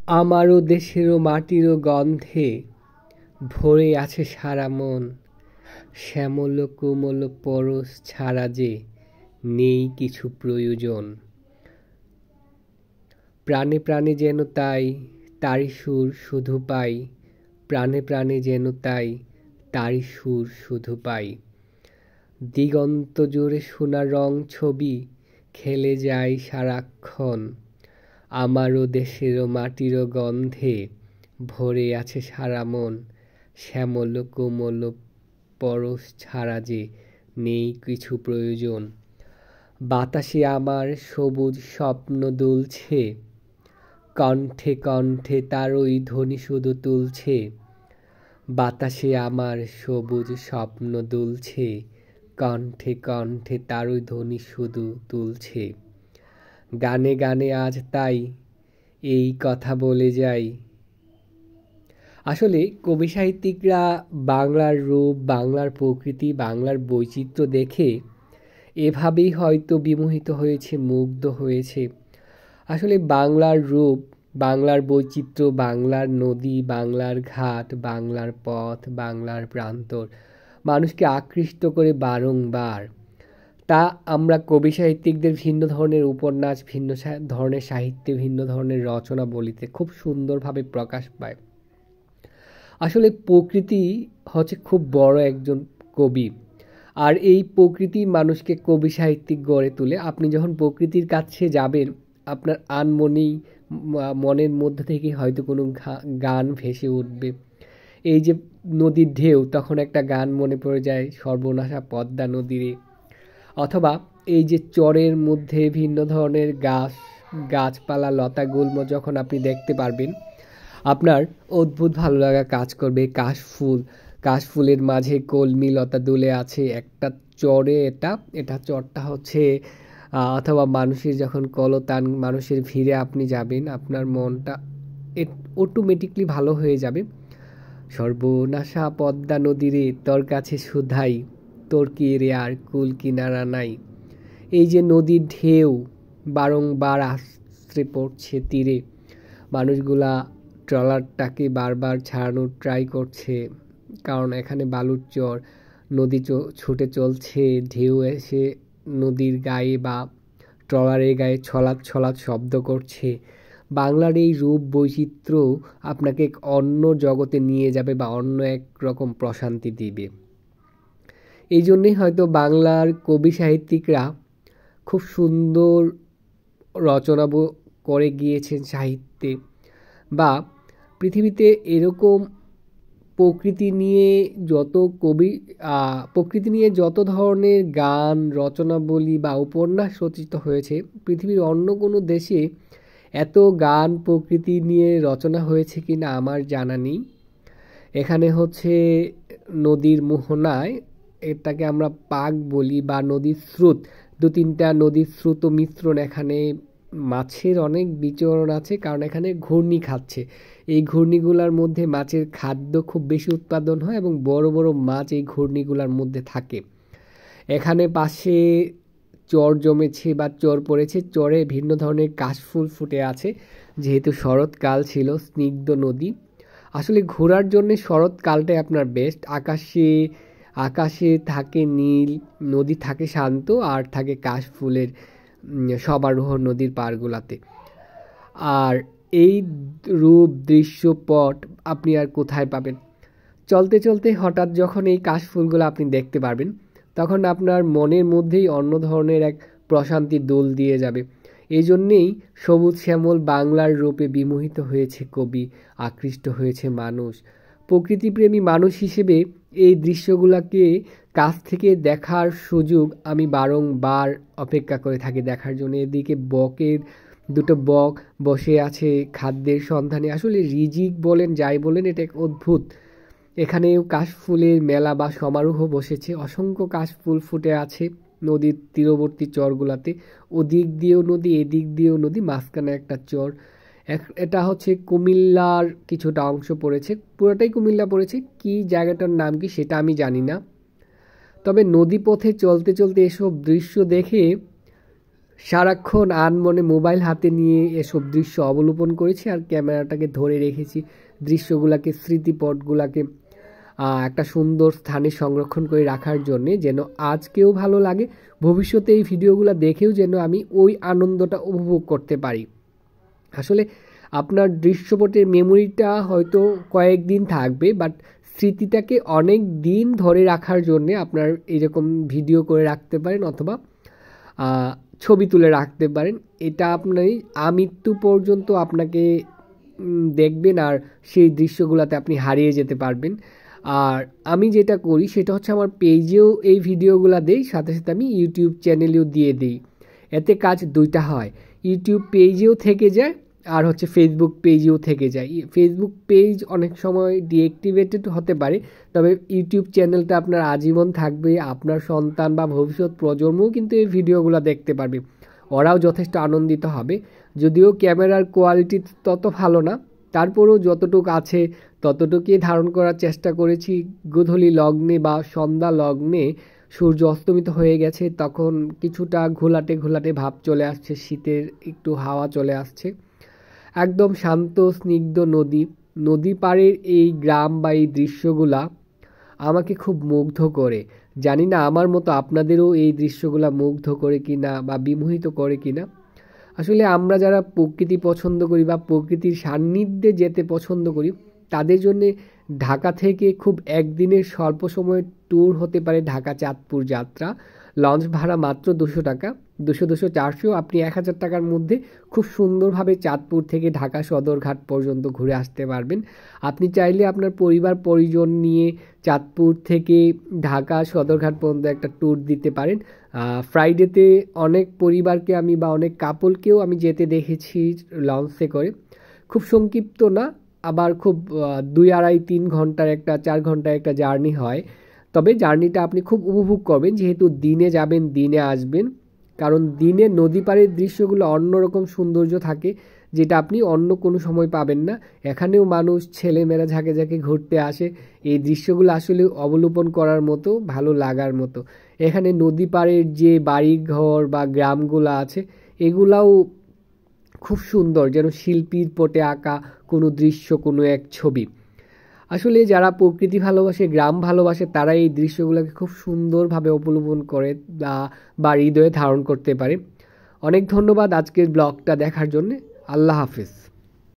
আমারও দেশেরও মাটিরও গন্ধে ভরে আছে সারা মন, শ্যামল কোমল পরশ ছাড়া যে নেই কিছু প্রয়োজন। প্রাণে প্রাণে যেন তাই তারি সুর শুধু পাই, প্রাণে প্রাণে যেন তাই তারি সুর শুধু পাই। দিগন্ত জুড়ে সোনা রং ছবি খেলে যায় সারাক্ষণ, আমারও দেশেরও মাটিরও গন্ধে ভরে আছে সারা মন, শ্যামল কোমল পরশ ছাড়া যে নেই কিছু প্রয়োজন। বাতাসে আমার সবুজ স্বপ্ন দুলছে, কণ্ঠে কণ্ঠে তারই ধ্বনি শুধু তুলছে। বাতাসে আমার সবুজ স্বপ্ন দুলছে, কণ্ঠে কণ্ঠে তারই ধ্বনি শুধু তুলছে। গানে গানে আজ তাই এই কথা বলে যাই। আসলে কবি সাহিত্যিকরা বাংলার রূপ, বাংলার প্রকৃতি, বাংলার বৈচিত্র্য দেখে এভাবেই হয়তো বিমোহিত হয়েছে, মুগ্ধ হয়েছে। আসলে বাংলার রূপ, বাংলার বৈচিত্র্য, বাংলার নদী, বাংলার ঘাট, বাংলার পথ, বাংলার প্রান্তর মানুষকে আকৃষ্ট করে বারংবার। তা আমরা কবি সাহিত্যিকদের ভিন্ন ধরনের উপন্যাস, ভিন্ন ধরনের সাহিত্যে, ভিন্ন ধরনের রচনাবলিতে খুব সুন্দরভাবে প্রকাশ পায়। আসলে প্রকৃতি হচ্ছে খুব বড় একজন কবি, আর এই প্রকৃতি মানুষকে কবি সাহিত্যিক গড়ে তোলে। আপনি যখন প্রকৃতির কাছে যাবেন, আপনার আনমনেই মনের মধ্যে থেকে হয়তো কোনো গান ভেসে উঠবে। এই যে নদীর ঢেউ, তখন একটা গান মনে পড়ে যায়, সর্বনাশা পদ্মা নদীরে। অথবা এই যে চরের মধ্যে ভিন্ন ধরনের গাছপালা, লতা গুল্ম যখন আপনি দেখতে পারবেন, আপনার অদ্ভুত ভালো লাগা কাজ করবে। কাশফুলের মাঝে কলমি লতা দুলে আছে একটা চরে। এটা চরটা হচ্ছে অথবা মানুষের যখন কলতান, মানুষের ভিড়ে আপনি যাবেন, আপনার মনটা অটোমেটিকলি ভালো হয়ে যাবে। সর্বনাশা পদ্মা নদীরে তোর কাছে শুধাই, তোর কি রে আর কুল কিনারা নাই। এই যে নদীর ঢেউ বারংবার আছড়ে পড়ছে তীরে, মানুষগুলা ট্রলারটাকে বারবার ছাড়ানোর ট্রাই করছে, কারণ এখানে বালুর চর। নদী ছুটে চলছে, ঢেউ এসে নদীর গায়ে বা ট্রলারের গায়ে ছলাৎ ছলাৎ শব্দ করছে। বাংলার এই রূপ বৈচিত্র্য আপনাকে অন্য জগতে নিয়ে যাবে বা অন্য এক রকম প্রশান্তি দিবে। এই জন্যেই হয়তো বাংলার কবি সাহিত্যিকরা খুব সুন্দর রচনা করে গিয়েছেন সাহিত্যে। বা পৃথিবীতে এরকম প্রকৃতি নিয়ে প্রকৃতি নিয়ে যত ধরনের গান, রচনাবলী বা উপন্যাস রচিত হয়েছে, পৃথিবীর অন্য কোনো দেশে এত গান প্রকৃতি নিয়ে রচনা হয়েছে কিনা আমার জানা নেই। এখানে হচ্ছে নদীর মোহনায়, এটাকে আমরা পাক বলি, বা নদীর স্রোত, দু তিনটা নদীর স্রোত মিশ্রণ। এখানে মাছের অনেক বিচরণ আছে, কারণ এখানে ঘূর্ণি খাচ্ছে। এই ঘূর্ণিগুলোর মধ্যে মাছের খাদ্য খুব বেশি উৎপাদন হয় এবং বড় বড় মাছ এই ঘূর্ণিগুলোর মধ্যে থাকে। এখানে পাশে চর জমেছে বা চর পড়েছে, চরে ভিন্ন ধরনের কাশফুল ফুটে আছে, যেহেতু শরৎকাল ছিল, স্নিগ্ধ নদী। আসলে ঘোরার জন্য শরৎকালটাই আপনার বেস্ট। আকাশে থাকে নীল, নদী থাকে শান্ত, আর থাকে কাশফুলের সমারোহ নদীর পাড়গুলাতে। আর এই রূপ দৃশ্যপট আপনি আর কোথায় পাবেন? চলতে চলতে হঠাৎ যখন এই কাশফুলগুলো আপনি দেখতে পারবেন, তখন আপনার মনের মধ্যেই অন্য ধরনের এক প্রশান্তির দোল দিয়ে যাবে। এই জন্যেই সবুজ শ্যামল বাংলার রূপে বিমোহিত হয়েছে কবি, আকৃষ্ট হয়েছে মানুষ। প্রকৃতিপ্রেমী মানুষ হিসেবে এই দৃশ্যগুলোকে কাছ থেকে দেখার সুযোগ আমি বারংবার অপেক্ষা করে থাকি দেখার জন্য। এদিকে দুটো বক বসে আছে খাদ্যের সন্ধানে। আসলে রিজিক বলেন, যাই বলেন, এটা এক অদ্ভুত। এখানেও কাশফুলের মেলা বা সমারোহ বসেছে, অসংখ্য কাশফুল ফুটে আছে নদীর তীরবর্তী চরগুলাতে। ওদিক দিয়েও নদী, এদিক দিয়েও নদী, মাঝখানে একটা চর। এটা হচ্ছে কুমিল্লার কিছুটা অংশ পড়েছে, পুরোটাই কুমিল্লা পড়েছে। কি জায়গাটার নাম কি সেটা আমি জানি না। তবে নদীপথে চলতে চলতে এসব দৃশ্য দেখে সারাক্ষণ আনমনে মোবাইল হাতে নিয়ে এসব দৃশ্য অবলোকন করেছি আর ক্যামেরাটাকে ধরে রেখেছি দৃশ্যগুলোকে, স্মৃতিপটগুলোকে একটা সুন্দর স্থানে সংরক্ষণ করে রাখার জন্যে, যেন আজকেও ভালো লাগে, ভবিষ্যতে এই ভিডিওগুলো দেখেও যেন আমি ওই আনন্দটা উপভোগ করতে পারি। আসলে আপনার দৃশ্যপটের মেমোরিটা হয়তো কয়েকদিন থাকবে, বাট স্মৃতিটাকে অনেক দিন ধরে রাখার জন্যে আপনার এরকম ভিডিও করে রাখতে পারেন অথবা ছবি তুলে রাখতে পারেন। এটা আপনি আমৃত্যু পর্যন্ত আপনাকে দেখবেন আর সেই দৃশ্যগুলোতে আপনি হারিয়ে যেতে পারবেন। আর আমি যেটা করি সেটা হচ্ছে আমার পেজেও এই ভিডিওগুলো দেই, সাথে সাথে আমি ইউটিউব চ্যানেলেও দিয়ে দিই। এতে কাজ দুইটা হয়, ইউটিউব পেজেও থেকে যায় আর হচ্ছে ফেসবুক পেজেও থেকে যায়। ফেসবুক পেজ অনেক সময় ডিঅ্যাক্টিভেটেড হতে পারে, তবে ইউটিউব চ্যানেলটা আপনার আজীবন থাকবে। আপনার সন্তান বা ভবিষ্যৎ প্রজন্মও কিন্তু এই ভিডিওগুলো দেখতে পারবে, ওরাও যথেষ্ট আনন্দিত হবে। যদিও ক্যামেরার কোয়ালিটি তত ভালো না, তারপরেও যতটুকু আছে ততটুকুই ধারণ করার চেষ্টা করেছি। গোধূলি লগ্নে বা সন্ধ্যা লগ্নে সূর্য অস্তমিত হয়ে গেছে, তখন কিছুটা ঘোলাটে ঘোলাটে ভাব চলে আসছে, শীতের একটু হাওয়া চলে আসছে, একদম শান্ত স্নিগ্ধ নদী পাড়ের এই গ্রাম বা এই দৃশ্যগুলা আমাকে খুব মুগ্ধ করে। জানি না আমার মতো আপনাদেরও এই দৃশ্যগুলা মুগ্ধ করে কিনা বা বিমোহিত করে কিনা। আসলে আমরা যারা প্রকৃতি পছন্দ করি বা প্রকৃতির সান্নিধ্যে যেতে পছন্দ করি, তাদের জন্যে ঢাকা থেকে খুব একদিনের স্বল্প সময়ের ট্যুর হতে পারে ঢাকা চাঁদপুর যাত্রা। লঞ্চ ভাড়া মাত্র 200 টাকা, 200, আপনি 1000 টাকার মধ্যে খুব সুন্দরভাবে চাঁদপুর থেকে ঢাকা সদরঘাট পর্যন্ত ঘুরে আসতে পারবেন। আপনি চাইলে আপনার পরিবার পরিজন নিয়ে চাঁদপুর থেকে ঢাকা সদরঘাট পর্যন্ত একটা ট্যুর দিতে পারেন। ফ্রাইডেতে অনেক পরিবারকে আমি বা অনেক কাপলকেও আমি যেতে দেখেছি লঞ্চে করে। খুব সংক্ষিপ্ত না, আবার খুব 2, 2.5, 3 ঘন্টার একটা 4 ঘন্টার একটা জার্নি হয়। তবে জার্নিটা আপনি খুব উপভোগ করবেন, যেহেতু দিনে যাবেন দিনে আসবেন। কারণ দিনে নদী পাড়ের দৃশ্যগুলো অন্যরকম সৌন্দর্য থাকে, যেটা আপনি অন্য কোনো সময় পাবেন না। এখানেও মানুষ ছেলেমেয়েরা ঝাঁকে ঝাঁকে ঘুরতে আসে, এই দৃশ্যগুলো আসলে অবলোকন করার মতো, ভালো লাগার মতো। এখানে নদী পাড়ের যে বাড়িঘর বা গ্রামগুলো আছে এগুলাও খুব সুন্দর, যেন শিল্পীর পটে আঁকা কোনো দৃশ্য, কোনো এক ছবি। আসলে যারা প্রকৃতি ভালোবাসে, গ্রাম ভালোবাসে, তারা এই দৃশ্যগুলোকে খুব সুন্দরভাবে অবলোকন করে বা হৃদয়ে ধারণ করতে পারে। অনেক ধন্যবাদ আজকের ব্লগটা দেখার জন্য। আল্লাহ হাফিজ।